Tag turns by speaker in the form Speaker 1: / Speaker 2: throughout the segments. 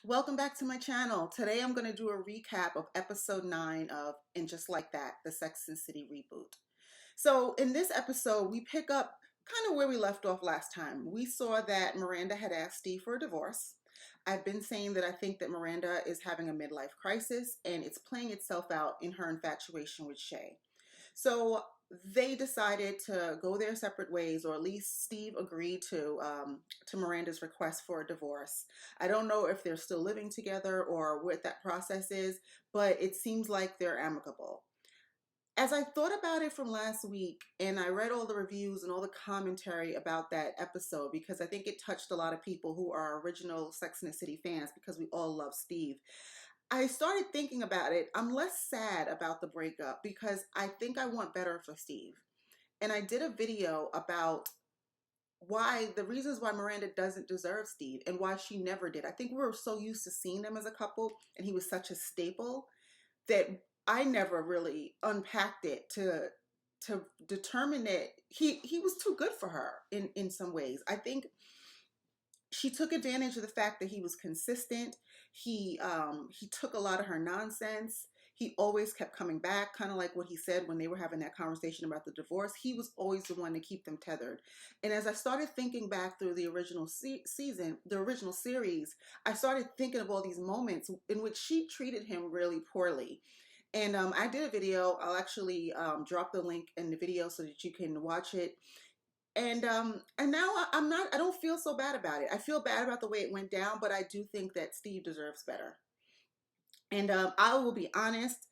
Speaker 1: Welcome back to my channel. Today I'm going to do a recap of episode 9 of And Just Like That, the Sex and the City reboot. So in this episode, we pick up kind of where we left off last time. We saw that Miranda had asked Steve for a divorce. I've been saying that I think that Miranda is having a midlife crisis and it's playing itself out in her infatuation with Shay. So they decided to go their separate ways, or at least Steve agreed to Miranda's request for a divorce. I don't know if they're still living together or what that process is, but it seems like they're amicable. As I thought about it from last week, and I read all the reviews and all the commentary about that episode, because I think it touched a lot of people who are original Sex and the City fans, because we all love Steve. I started thinking about it. I'm less sad about the breakup because I think I want better for Steve. And I did a video about the reasons why Miranda doesn't deserve Steve and why she never did. I think we were so used to seeing them as a couple and he was such a staple that I never really unpacked it to determine that he was too good for her in some ways. I think she took advantage of the fact that he was consistent. He took a lot of her nonsense. He always kept coming back, kind of like what he said when they were having that conversation about the divorce. He was always the one to keep them tethered. And as I started thinking back through the original season, the original series, I started thinking of all these moments in which she treated him really poorly. And I did a video. I'll actually drop the link in the video so that you can watch it. And now I don't feel so bad about it. I feel bad about the way it went down, but I do think that Steve deserves better. And I will be honest,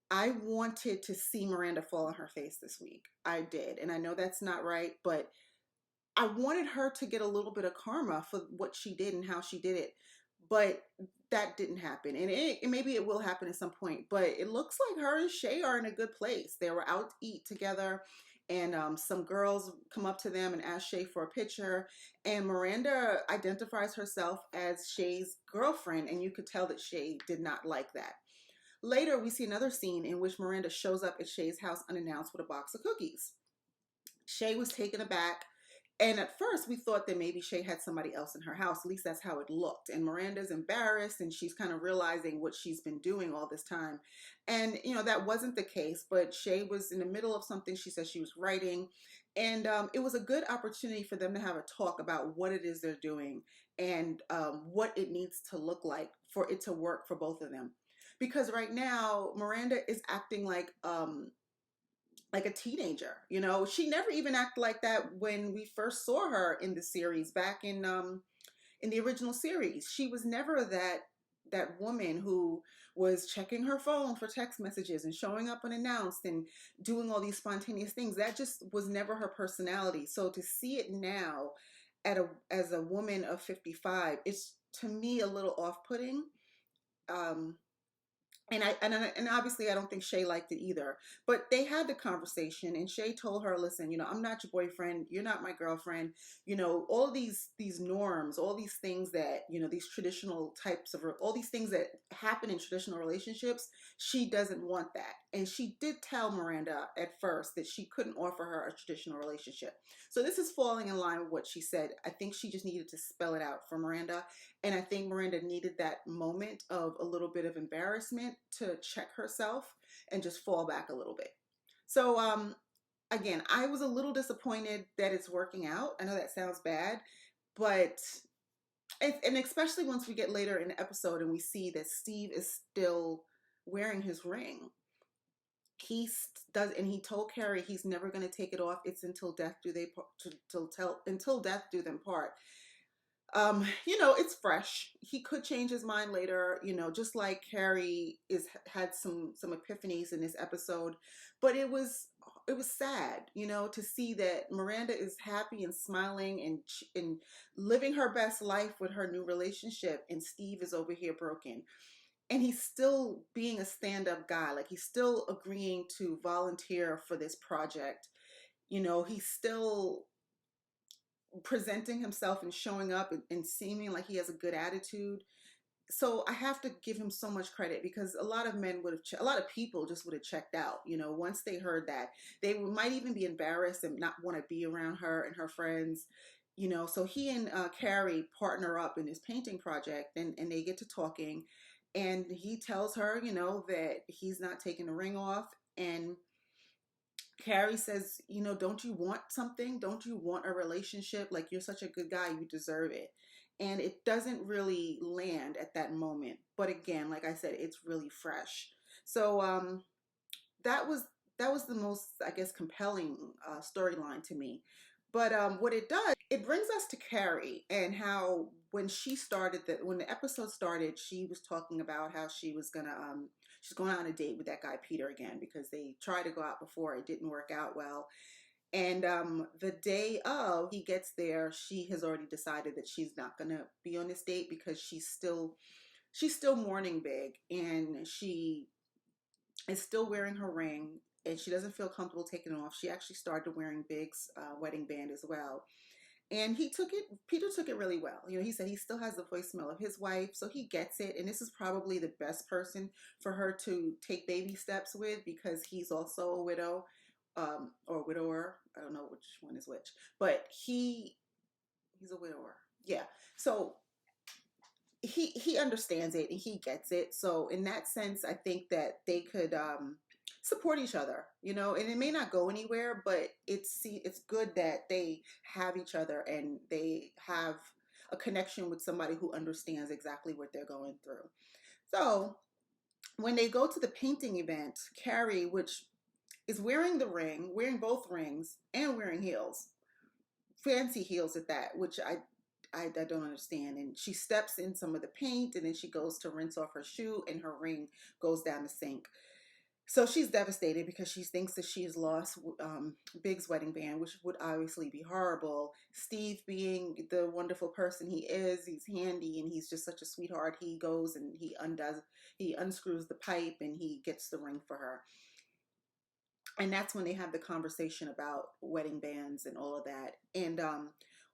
Speaker 1: I wanted to see Miranda fall on her face this week. I did. And I know that's not right, but I wanted her to get a little bit of karma for what she did and how she did it. But that didn't happen. And maybe it will happen at some point. But it looks like her and Shay are in a good place. They were out to eat together. And some girls come up to them and ask Shay for a picture. And Miranda identifies herself as Shay's girlfriend. And you could tell that Shay did not like that. Later, we see another scene in which Miranda shows up at Shay's house unannounced with a box of cookies. Shay was taken aback. And at first, we thought that maybe Shay had somebody else in her house. At least that's how it looked. And Miranda's embarrassed, and she's kind of realizing what she's been doing all this time. And, that wasn't the case. But Shay was in the middle of something. She said she was writing. And it was a good opportunity for them to have a talk about what it is they're doing and what it needs to look like for it to work for both of them. Because right now, Miranda is acting like a teenager. She never even acted like that when we first saw her in the series back in the original series. She was never that woman who was checking her phone for text messages and showing up unannounced and doing all these spontaneous things. That just was never her personality. So to see it now as a woman of 55, it's to me a little off-putting. And obviously I don't think Shay liked it either. But they had the conversation, and Shay told her, "Listen, I'm not your boyfriend. You're not my girlfriend. All of these norms, all these things that these traditional types of all these things that happen in traditional relationships. She doesn't want that." And she did tell Miranda at first that she couldn't offer her a traditional relationship. So this is falling in line with what she said. I think she just needed to spell it out for Miranda, and I think Miranda needed that moment of a little bit of embarrassment to check herself and just fall back a little bit. So again, I was a little disappointed that it's working out. I know that sounds bad, but and especially once we get later in the episode and we see that Steve is still wearing his ring. He does, and he told Carrie he's never going to take it off. It's until death do them part. It's fresh. He could change his mind later, just like Carrie had some epiphanies in this episode. But it was sad, to see that Miranda is happy and smiling and living her best life with her new relationship, and Steve is over here broken. And he's still being a stand-up guy. Like, he's still agreeing to volunteer for this project. He's still presenting himself and showing up and seeming like he has a good attitude. So I have to give him so much credit, because a lot of men a lot of people just would have checked out. Once they heard that, they might even be embarrassed and not want to be around her and her friends. So he and Carrie partner up in this painting project, and they get to talking, and he tells her, that he's not taking the ring off. And Carrie says, don't you want something? Don't you want a relationship? Like, you're such a good guy, you deserve it. And it doesn't really land at that moment. But again, like I said, it's really fresh. So that was that was the most, I guess, compelling storyline to me. But what it does, it brings us to Carrie, and how when the episode started, she was talking about how she's going on a date with that guy Peter again, because they tried to go out before, it didn't work out well. And the day of he gets there, she has already decided that she's not gonna be on this date, because she's still mourning big, and she is still wearing her ring, and she doesn't feel comfortable taking it off. She actually started wearing Big's wedding band as well. And Peter took it really well. He said he still has the voicemail of his wife, so he gets it. And this is probably the best person for her to take baby steps with, because he's also a widow, or widower. I don't know which one is which, but he's a widower. Yeah. So he understands it and he gets it. So in that sense, I think that they could support each other, and it may not go anywhere, but it's good that they have each other, and they have a connection with somebody who understands exactly what they're going through. So when they go to the painting event, Carrie, which is wearing the ring, wearing both rings, and wearing heels, fancy heels at that, which I don't understand. And she steps in some of the paint, and then she goes to rinse off her shoe, and her ring goes down the sink. So she's devastated, because she thinks that she's lost Big's wedding band, which would obviously be horrible. Steve, being the wonderful person he is, he's handy, and he's just such a sweetheart. He goes and he unscrews the pipe, and he gets the ring for her. And that's when they have the conversation about wedding bands and all of that. And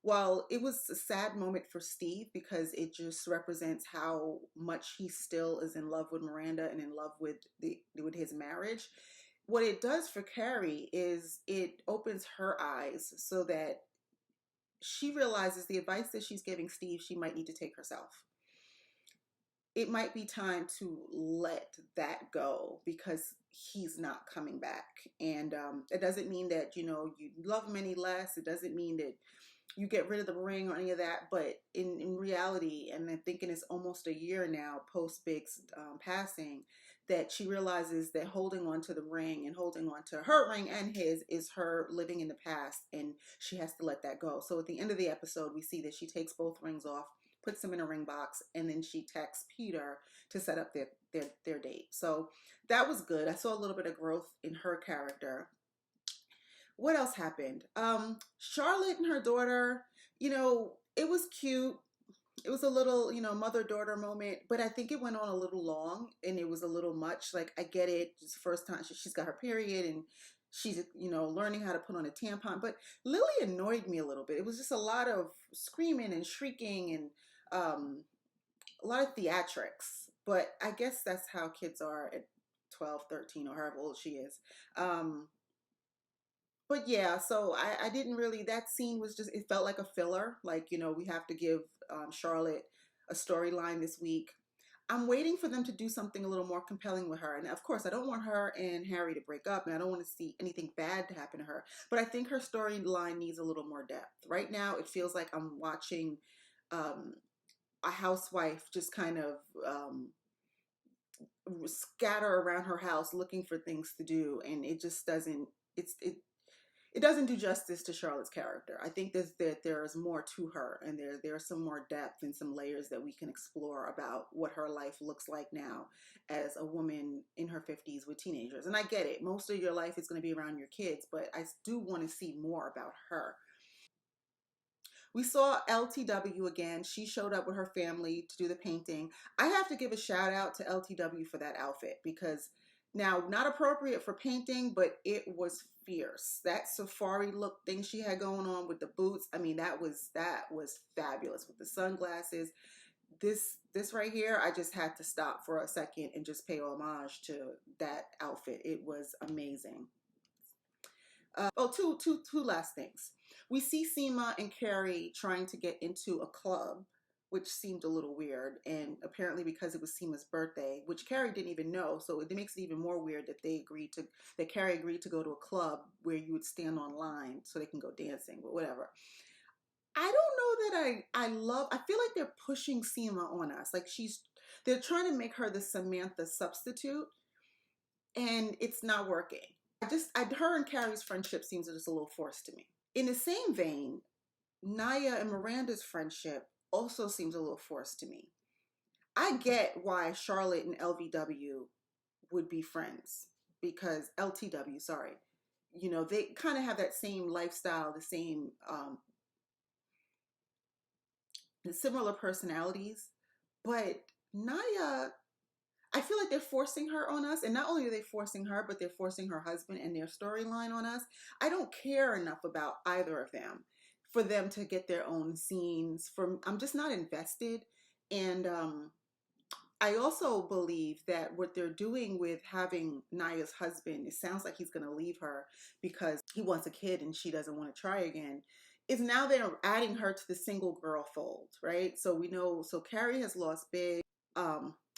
Speaker 1: while it was a sad moment for Steve, because it just represents how much he still is in love with Miranda and in love with his marriage, what it does for Carrie is it opens her eyes, so that she realizes the advice that she's giving Steve, she might need to take herself. It might be time to let that go, because he's not coming back. And it doesn't mean that, you love him any less. It doesn't mean that you get rid of the ring or any of that. But in reality, and I'm thinking it's almost a year now post Big's passing, that she realizes that holding on to the ring and holding on to her ring and his is her living in the past, and she has to let that go. So at the end of the episode, we see that she takes both rings off, puts them in a ring box, and then she texts Peter to set up their date. So that was good. I saw a little bit of growth in her character. What else happened? Charlotte and her daughter, it was cute. It was a little, mother-daughter moment, but I think it went on a little long, and it was a little much. Like, I get it. It's the first time she's got her period, and she's, learning how to put on a tampon. But Lily annoyed me a little bit. It was just a lot of screaming and shrieking, and a lot of theatrics. But I guess that's how kids are at 12, 13, or however old she is. But yeah, so I didn't really, that scene was just, it felt like a filler. Like, we have to give Charlotte a storyline this week. I'm waiting for them to do something a little more compelling with her. And of course, I don't want her and Harry to break up, and I don't want to see anything bad to happen to her. But I think her storyline needs a little more depth. Right now, it feels like I'm watching a housewife just kind of scatter around her house looking for things to do, and it just doesn't, it doesn't do justice to Charlotte's character. I think that there is more to her, and there's some more depth and some layers that we can explore about what her life looks like now as a woman in her 50s with teenagers. And I get it. Most of your life is going to be around your kids, but I do want to see more about her. We saw LTW again. She showed up with her family to do the painting. I have to give a shout out to LTW for that outfit, because now, not appropriate for painting, but it was fierce. That safari look thing she had going on with the boots, I mean, that was fabulous with the sunglasses. This right here, I just had to stop for a second and just pay homage to that outfit. It was amazing. Two last things. We see Seema and Carrie trying to get into a club, which seemed a little weird, and apparently because it was Seema's birthday, which Carrie didn't even know, so it makes it even more weird that Carrie agreed to go to a club where you would stand online so they can go dancing, but whatever. I don't know that I feel like they're pushing Seema on us. Like they're trying to make her the Samantha substitute, and it's not working. Her and Carrie's friendship seems just a little forced to me. In the same vein, Naya and Miranda's friendship also seems a little forced to me. I get why Charlotte and LVW would be friends because LTW, sorry, they kind of have that same lifestyle, the same similar personalities, but Naya, I feel like they're forcing her on us. And not only are they forcing her, but they're forcing her husband and their storyline on us. I don't care enough about either of them for them to get their own scenes. I'm just not invested. And I also believe that what they're doing with having Naya's husband, it sounds like he's going to leave her because he wants a kid and she doesn't want to try again, is now they're adding her to the single girl fold, right? So we know, so Carrie has lost big.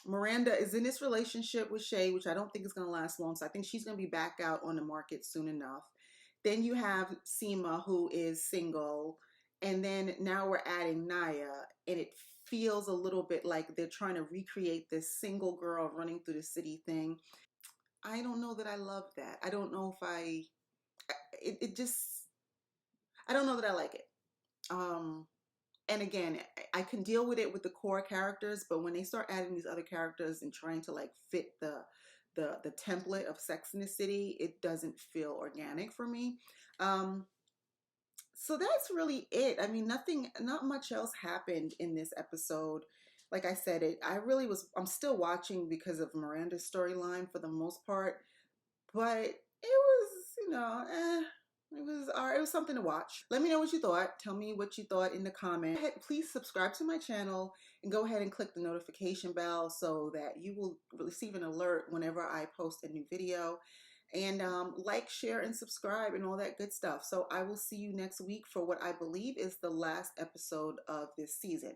Speaker 1: Miranda is in this relationship with Shay, which I don't think is going to last long. So I think she's going to be back out on the market soon enough. Then you have Seema, who is single. And then now we're adding Naya. And it feels a little bit like they're trying to recreate this single girl running through the city thing. I don't know that I love that. I don't know if it just, I don't know that I like it. And again, I can deal with it with the core characters, but when they start adding these other characters and trying to like fit the template of Sex in the City, it doesn't feel organic for me. So that's really it. I mean, not much else happened in this episode. Like I said, I'm still watching because of Miranda's storyline for the most part, but it was, it was something to watch. Let me know what you thought. Tell me what you thought in the comments. Please subscribe to my channel and go ahead and click the notification bell so that you will receive an alert whenever I post a new video. And like, share, and subscribe and all that good stuff. So I will see you next week for what I believe is the last episode of this season.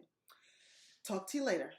Speaker 1: Talk to you later.